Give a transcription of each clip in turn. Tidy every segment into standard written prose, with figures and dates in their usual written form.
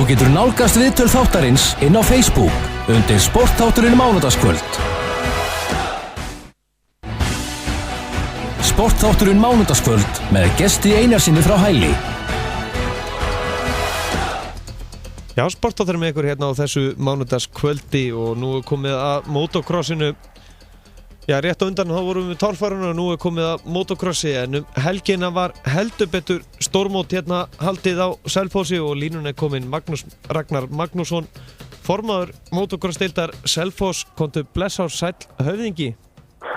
getur nálgast viðtöl þáttarins inn á Facebook undir Sportþátturinn mánudagskvöld. Sportþátturinn mánudagskvöld með gesti Einarsinni frá Hæli. Já, Sportþátturinn með ykkur hérna á þessu mánudagskvöldi og nú er komið að motocrossinu. Já, rétt á undan þá vorum við torfæruna og nú er komið að motocrossi en helgina var heldur betur stórmót hérna haldið á Selfossi og línuna er komin Magnús Ragnar Magnússon, formaður motocross-deildar Selfoss. Komdu blessaður sæll höfðingi.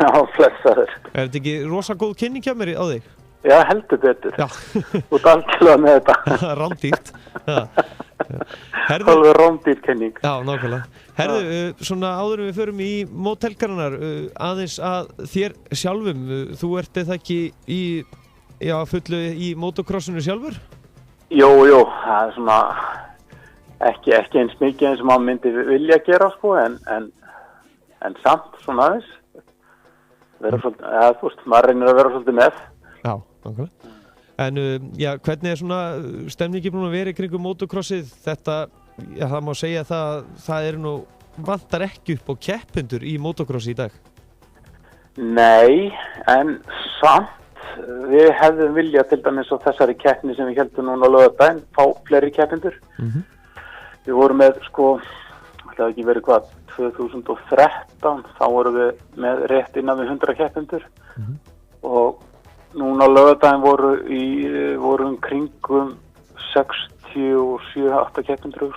Já, blessaður. Er þetta ekki rosa góð kynning hjá mér á þig? Já, heldur betur. Já. Út algjörlega með þetta. Rándýrt. Já. Alveg rándýrt kenning. Já, nákvæmlega. Herðu, svona áður við förum í móthelgarinnar, aðeins að þér sjálfum, þú ert eða ekki fullu í motocrossinu sjálfur? Jú, það er svona ekki eins mikið eins og maður myndi vilja gera sko, en samt svona aðeins. Vera svolítið, þú veist, maður reynir að vera svolítið með. Já, nákvæmlega. En hvernig er svona stemningi búin að vera í kringum motocrossið? Þetta, það má segja það er nú vantar ekki upp á keppendur í motocrossi í dag. Nei, en samt við hefðum vilja til dæmis á þessari keppni sem við heldum núna á laugardaginn fá fleiri keppendur. Við vorum með það hefði ekki verið 2013, þá vorum við með rétt innan við 100 keppendur og núna á laugardaginn voru kringum 67-8 keppendur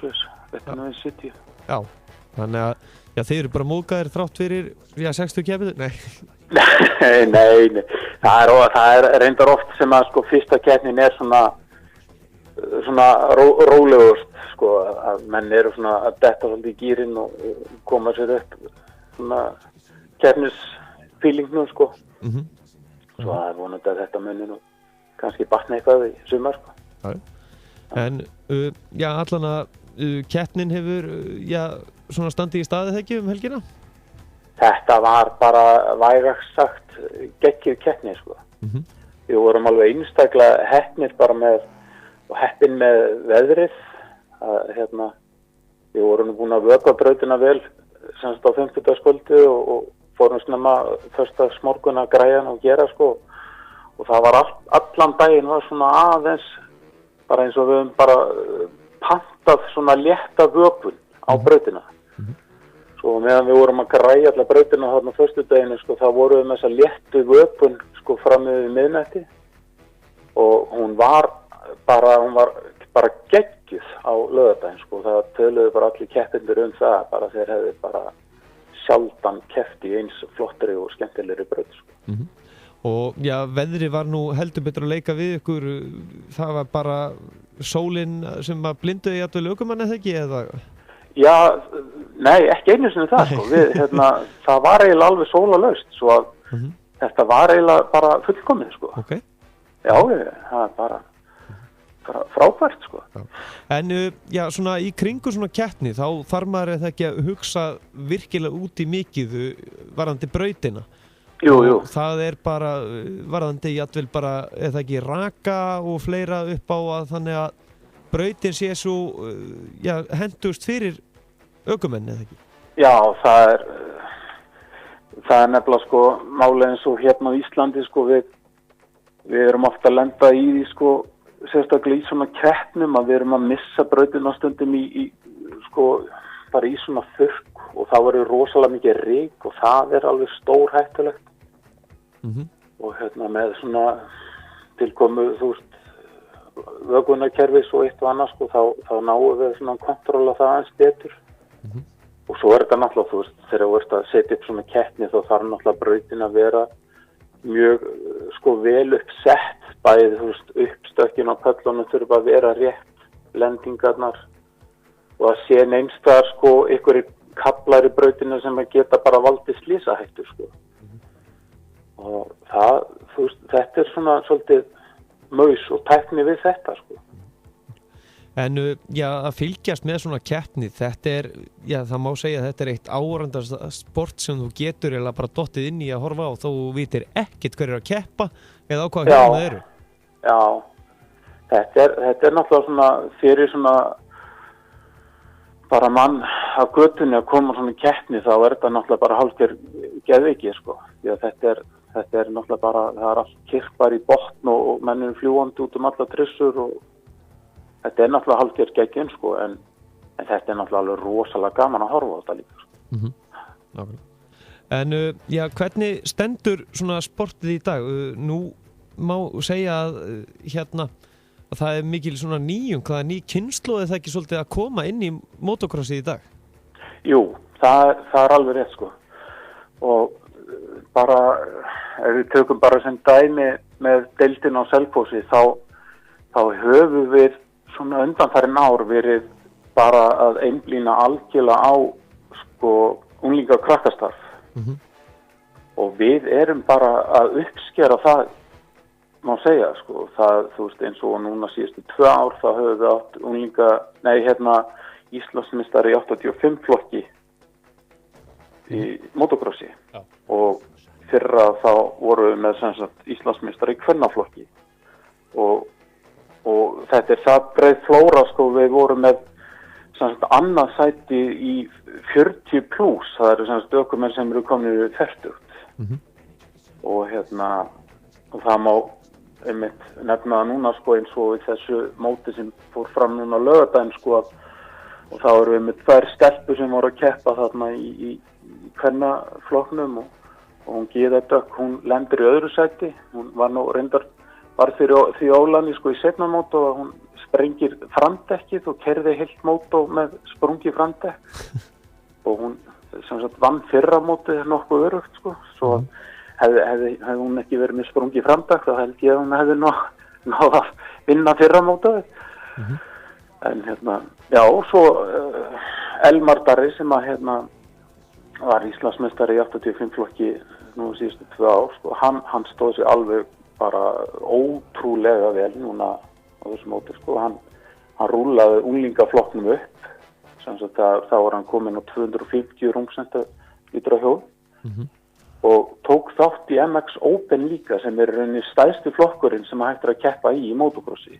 þetta er við 70. Já, þannig að þeir eru bara móðgæðir þrátt fyrir 60 keppendur? Nei. Nei. Það er reyndar oft sem að fyrsta keppnin er svona rólegust að menn eru svona að detta svolítið í gírinn og koma sér upp svona keppnisfílingnum Svo það er vonandi að þetta muni nú kannski batna eitthvað í sumar En allan að keppnin hefur svona standið í staðið ekki helgina? Þetta var bara vægast sagt geggjuð keppni Við vorum alveg einstaklega heppnir bara heppin með veðrið við vorum búin að vökva brautina vel semst á 50-dagskvöldi og fórum snemma föstudagsmorgun að græja og gera og það var allan daginn var svona aðeins bara eins og við höfum bara pantað svona létta vökun á brautina svo meðan við vorum að græja allar brautina þarna föstudaginn þá vorum við með þessa léttu vökun fram yfir miðnætti og hún var bara geggjuð á laugardaginn það töluðu bara allir keppendur það bara þeir hefðu bara sjaldan keppt í eins flottri og skemmtilegri braut Og veðri var nú heldur betur að leika við ykkur það var bara sólin sem að blinduði jafnvel ökumann eða ekki eða? Já, nei, ekki einu sinni það við, það var eiginlega alveg sólalaust svo að þetta var eiginlega bara fullkomið Ok. Já, það er bara frábært En svona í kringu svona keppni þá þarf maður eða ekki að hugsa virkilega út í mikið varðandi brautina Jú. Það er bara varðandi jafnvel bara eða ekki raka og fleira upp á að þannig að brautin sé svo hentust fyrir ökumenn eða ekki Já, það er nefnilega málið eins og hérna á Íslandi við erum ofta að lenda í því sérstaklega í svona keppnum að við erum að missa brautina stundum bara í svona þurrk og það verður rosalega mikið ryk og það er alveg stórhættulegt og með svona tilkomu vökunarkerfis og eitt og annars þá náum við svona að kontróla það aðeins betur og svo er þetta náttúrulega þegar þú ert að setja upp svona keppni þá þarf náttúrulega brautin að vera mjög vel uppsett bæði uppstökkin á pöllunum þurfa að vera rétt lendingarnar og að sé neinstaðar einhverjir kaflar í brautinu sem að geta bara valdið slysahættu og þetta er svona svolítið maus og tækni við þetta En að fylgjast með svona keppni þetta er, það má segja að þetta er eitt áhorfandars sport sem þú getur eða bara dottið inn í að horfa á þó þú vitir ekkert hver er að keppa eða á hvað hjálma það eru Já, þetta er náttúrulega svona fyrir svona bara mann á götunni að koma svona í keppni, þá þetta náttúrulega bara hálfgerð geðveiki, sko. Því að þetta er náttúrulega bara, það allt kyrpar í botn og menn eru fljúandi út alla trissur og þetta náttúrulega hálfgerð geggjun, sko, en þetta náttúrulega alveg rosalega gaman að horfa á þetta líka, sko. Nákvæmlega. En já, hvernig stendur svona sportið í dag? Nú má segja að að það er mikil svona nýjung, hvaða ný kynslóð er það ekki svolítið að koma inn í motocrossið í dag? Jú, það er alveg rétt, sko. Og bara, ef við tökum bara sem dæmi með deildin á Selfossi, þá höfum við svona undanfarin ár verið bara að einblína algjörlega á, sko, unglinga krakkastarf. Og við erum bara að uppskera það, má segja, sko, það, þú veist, eins og núna síðustu 2 ár, þá höfum við átt unglinga, Íslandsmeistari í 85 flokki í motocrossi. Já. Og fyrra þá voru við með sem sagt Íslandsmeistari í kvennaflokki. Og þetta er það breið flóra, sko, við vorum með sem sagt annað sæti í 40 plus, það eru sem sagt ökumenn sem eru komin yfir 40. Og það má einmitt nefna það núna, sko, eins og í þessu móti sem fór fram núna laugardaginn, sko, og þá eru einmitt 2 stelpur sem voru að keppa þarna í kvennaflokknum og hún Gyða Dögg, hún lendir í öðru sæti, hún var nú reyndar var fyrir því Ólani, sko, í seinna móti og hún sprengir framdekkið og kerði heilt móti með sprungi framdekk og hún sem sagt vann fyrra móti nokkuð örugt, sko, svo hefði hún ekki verið með sprungi framdekk, þá held ég að hún hefði náð að vinna fyrra mótið. En já, svo Elmar Darri sem að var Íslandsmeistari í 85 flokki nú síðustu 2 ár, sko, hann stóð sig alveg bara ótrúlega vel núna á þessu móti, sko, hann rúllaði unglingaflokknum upp, sem sagt þá var hann kominn á 250 rúmsentilítra hjól og tók þátt í MX Open líka sem er rauninni stærsti flokkurinn sem hægt að keppa í motocrossi.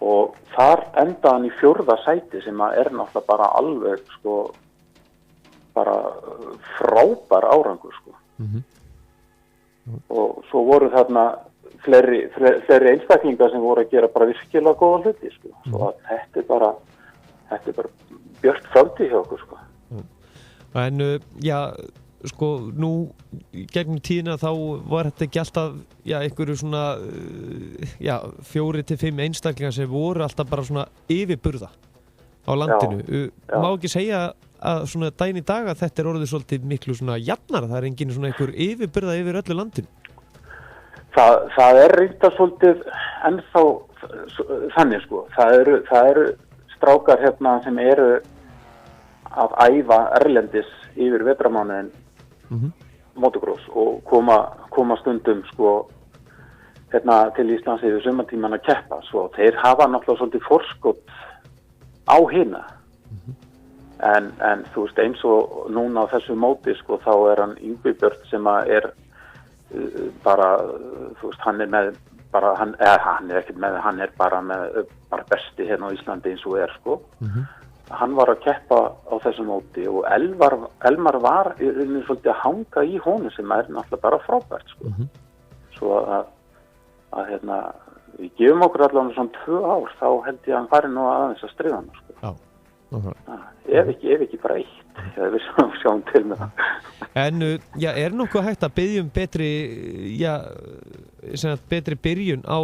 Og þar endaði hann í 4. sæti sem er náttúrulega bara alveg, sko, bara frábær árangur, sko. Og svo voru þarna fleiri einstaklingar sem voru að gera bara virkilega góða hluti, sko. Svo að þetta er bara björt framtíð hjá okkur, sko. En já, sko, nú gegnum tíðina þá var þetta ekki alltaf, já, einhverju svona 4 til 5 einstaklingar sem voru alltaf bara svona yfirburða á landinu. Já. Má ekki segja að svona daginn í dag að þetta er orðið svolítið miklu svona jafnar, það er engin svona einhver yfirburða yfir öllu landinu? Það er reynda svolítið ennþá þannig, sko. Það eru strákar sem eru að æfa erlendis yfir vetramánuðin motocross og koma stundum, sko, til Íslands yfir sumartíman að keppa, svo þeir hafa náttúrulega svolítið forskot á hina. En þú veist, eins og núna á þessu móti, sko, þá er hann Yngvi Björn sem er bara, þú veist, hann er með bara, hann er ekkert með, hann er bara með bara besti hérna á Íslandi eins og sko. Hann var að keppa á þessu móti og Elmar var í rauninni svolítið að hanga í honum sem er náttúrulega bara frábært, sko. Svo að við gefum okkur allavega svona 2 ár, þá held ég að hann fari nú aðeins að stríða hann, sko. Já. Ef ekki bara 1, við sjáum til með það. En já, er nokkuð hægt að biðja betri, já, betri byrjun á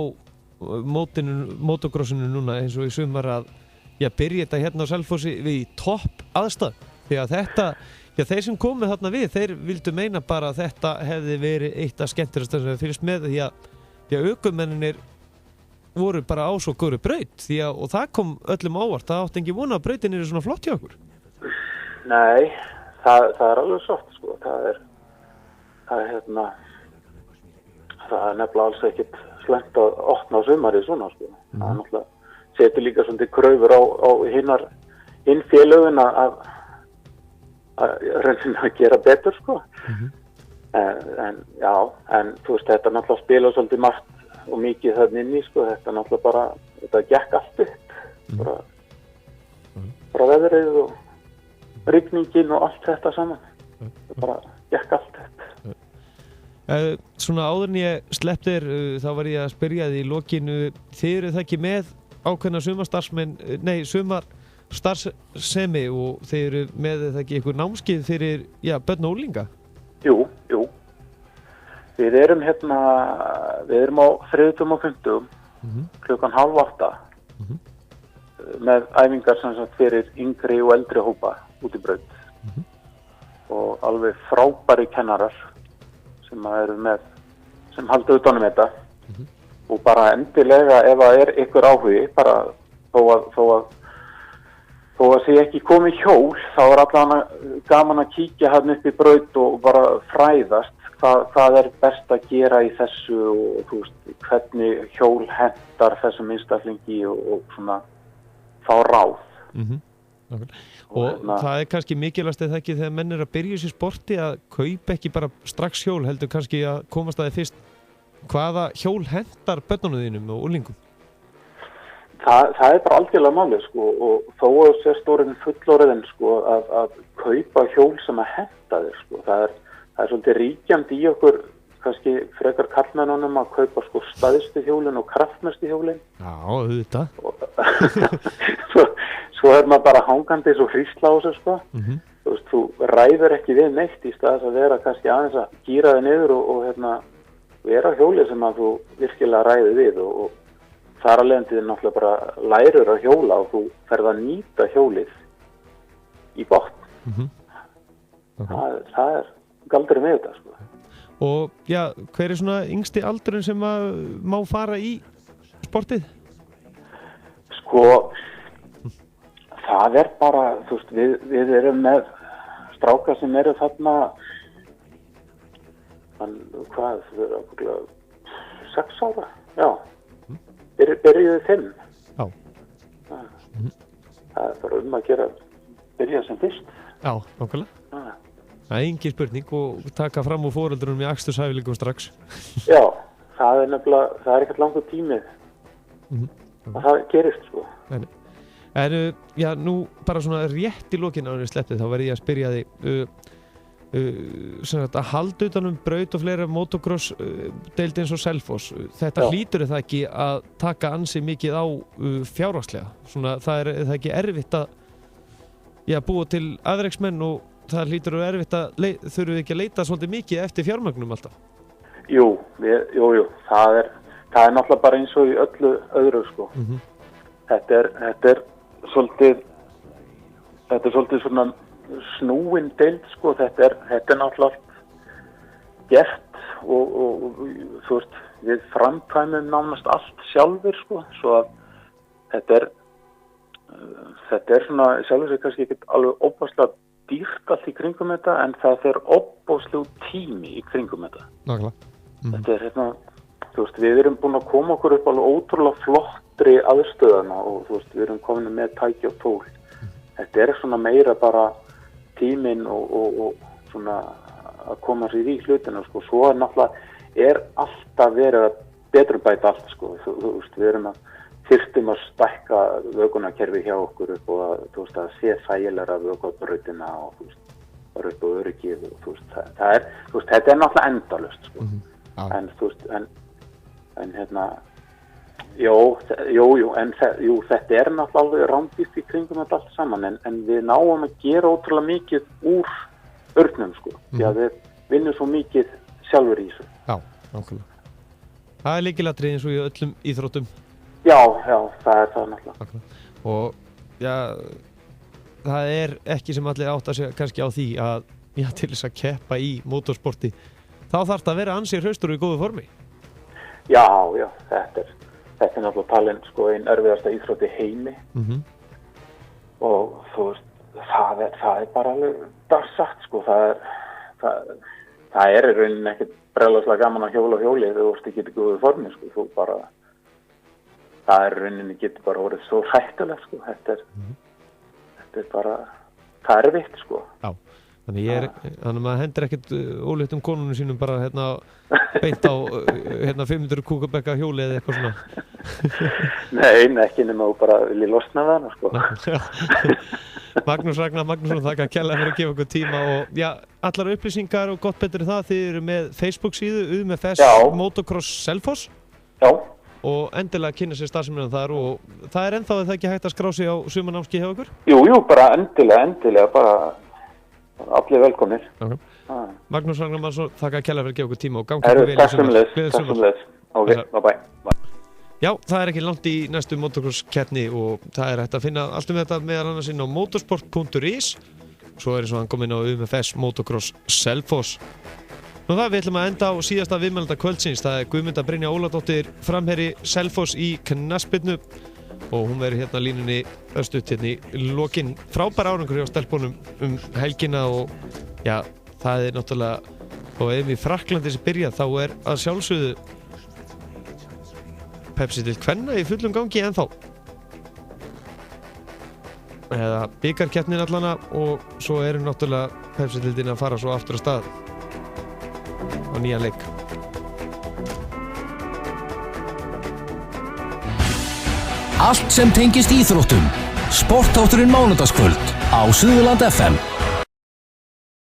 motocrossinu núna eins og í sumar að byrja þetta hérna á Selfossi við topp aðstæð, því að þetta, já, þeir sem komið þarna við, þeir vildu meina bara að þetta hefði verið eitt af skemmtilegast sem við fylgst með, því að ökumennir voru bara á svo góðri braut, og það kom öllum ávart, það átti ekki vona að brautin er svona flott hjá okkur. Nei, það er alveg sátt, sko, það er nefnilega alls ekkit slengt að opna á sumari svona, sko, það er náttúrulega setur líka svona kröfur á hinn félögin að reyna að gera betur, sko. En þú veist, þetta náttúrulega spila svolítið margt og mikið þarna inni, sko, þetta náttúrulega bara, þetta gekk allt upp, bara veðrið og rigningin og allt þetta saman. Það bara gekk allt þetta. Svona áður en ég sleppti þá var ég að spyrja því í lokinu, þið eru það ekki með ákveðna sumarstarfsemi og þið eru með það ekki einhver námskeið fyrir börn og unglinga? Jú. Við erum á þriðjudögum og fimmtudögum klukkan 7:30 með æfingar sem sagt fyrir yngri og eldri hópa út í braut og alveg frábæri kennarar sem halda utan um þetta og bara endilega ef það er ykkur áhugi bara þó að sé ekki komið hjól þá er allavega gaman að kíkja hann upp í braut og bara fræðast hvað er best að gera í þessu og þú veist, hvernig hjól hentar þessum einstaklingi og svona fá ráð. Og það er kannski mikilvægast eða ekki þegar menn að byrja í þessu sporti að kaupa ekki bara strax hjól, heldur kannski að komast að þið fyrst hvaða hjól hentar börnunum þínum og unglingum? Það er bara algjörlega málið sko og þó að sérst orðin fullorðin sko að kaupa hjól sem að henta þér sko, það er svolítið ríkjandi í okkur kannski frekar karlmennunum að kaupa sko staðistu hjólin og kraftmestu hjólin. Já, auðvitað. Svo er maður bara hangandi svo hrísla á þessu sko. Þú veist, þú ræður ekki við neitt í staðis að vera kannski aðeins að gíra þig niður og vera hjólið sem að þú virkilega ræði við og þar að leiðandi þið náttúrulega bara lærur að hjóla og þú ferð að nýta hjólið í botn. Það er galdurinn með þetta sko. Og hver er svona yngsti aldurinn sem að má fara í sportið? Sko, það er bara, þú veist, við erum með strákar sem eru þarna, hvað, þau eru ákveðlega 6 ára, já, byrjuðu 5. Já. Það er bara að byrja sem fyrst. Já, nákvæmlega. Það er engin spurning og taka fram úr foreldrunum í aksturshæfileikum strax. Já, það er nefnilega, það er ekkert langur tími að það gerist sko. Nú bara svona rétt í lokin áður en sleppið þá verði ég að spyrja þig að halda utan braut og fleira motocross deild eins og Selfoss. Þetta hlýtur það ekki að taka ansi mikið á fjárhagslega. Svona það er það ekki erfitt að búa til afreksmenn og það hlýtur að erfitt að þurfum við ekki að leita svolítið mikið eftir fjármögnum alltaf? Jú, það er náttúrulega bara eins og í öllu öðru sko. Þetta er svolítið svona snúin deild sko, þetta er náttúrulega allt gert og þú veist, við framkvæmum nánast allt sjálfur sko, svo að þetta er svona sjálfur sér kannski ekki alveg óbáslega dýrt allt í kringum þetta en það fer óbáslegur tími í kringum þetta. Nákvæmlega. Þetta er þú veist, við erum búin að koma okkur upp alveg ótrúlega flottri aðstöðana og þú veist, við erum komin með tæki og tól. Þetta er svona meira bara tíminn og svona að koma sér í hlutina sko. Svo er náttúrulega alltaf verið að betrumbæta allt sko. Þú veist, við erum þyrftum að stækka vökunarkerfi hjá okkur upp og að sé þægilegra vökubrautina og þú veist, bara upp á öryggið og þú veist, þetta er náttúrulega endalaust sko. En þú veist, þetta er náttúrulega alveg rándýrt í kringum þetta allt saman en við náum að gera ótrúlega mikið úr örnum sko, því að við vinnum svo mikið sjálfur í þessu. Já, nákvæmlega. Það er lykilatriði eins og í öllum íþróttum. Já, það er það náttúrulega. Og það er ekki sem allir átt að segja kannski á því að til þess að keppa í motorsporti þá þarf það að vera ansi hraustur og í góðu formi. Já, þetta er náttúrulega talin sko einn erfiðasta íþrótt í heimi og þú veist, það er bara alveg darsatt sko, það er í rauninni ekkert brjálæðislega gaman að hjóla hjólið þú veist ekki í góðu formi sko, þú bara það er rauninni getur bara orðið svo hættulegt sko, þetta er bara, það er erfitt sko. Já, Þannig að maður hendur ekkert óléttum konunum sínum bara beint á 500 kúkabekka hjóli eða eitthvað svona. Nei, ekki nema þú bara vilji losna við hana, sko. Magnús Ragnar Magnússon, þakka kærlega fyrir að gefa okkur tíma og allar upplýsingar og gott betur það, þið eru með Facebook síðu UMFS Motocross Selfoss. Já. Og endilega kynna sér starfseminna þar og það ennþá það ekki hægt að skrá sig á sumarnámskeið hjá ykkur? Jú, bara endilega, bara allir velkomnir. Okay. Magnús Ragnar Magnússon, þakka kærlega fyrir að gefa okkur tíma og gangi ykkur vel í sumar. Takk sömuleiðis. Ok, bye. Já, það ekki langt í næstu motocross-keppni og það hægt að finna allt þetta meðal annars inn á motorsport.is og svo eins og hann kom inn á UMFS Motocross Selfoss. Nú við ætlum að enda á síðasta viðmælanda kvöldsins. Það Guðmunda Brynja Óladóttir framherji Selfoss í knattspyrnu og hún verður línunni östutt í lokin. Frábær árangur hjá stelpunum helgina og það náttúrulega, og ef í Frakklandi sem byrja þá að sjálfsögðu Pepsi til kvenna í fullum gangi ennþá. Eða bikarkeppnin allana og svo náttúrulega Pepsi tildin að fara svo aftur á stað á nýjan leik. Allt sem tengist íþróttum. Sportþátturinn mánudagskvöld á Suðurland FM.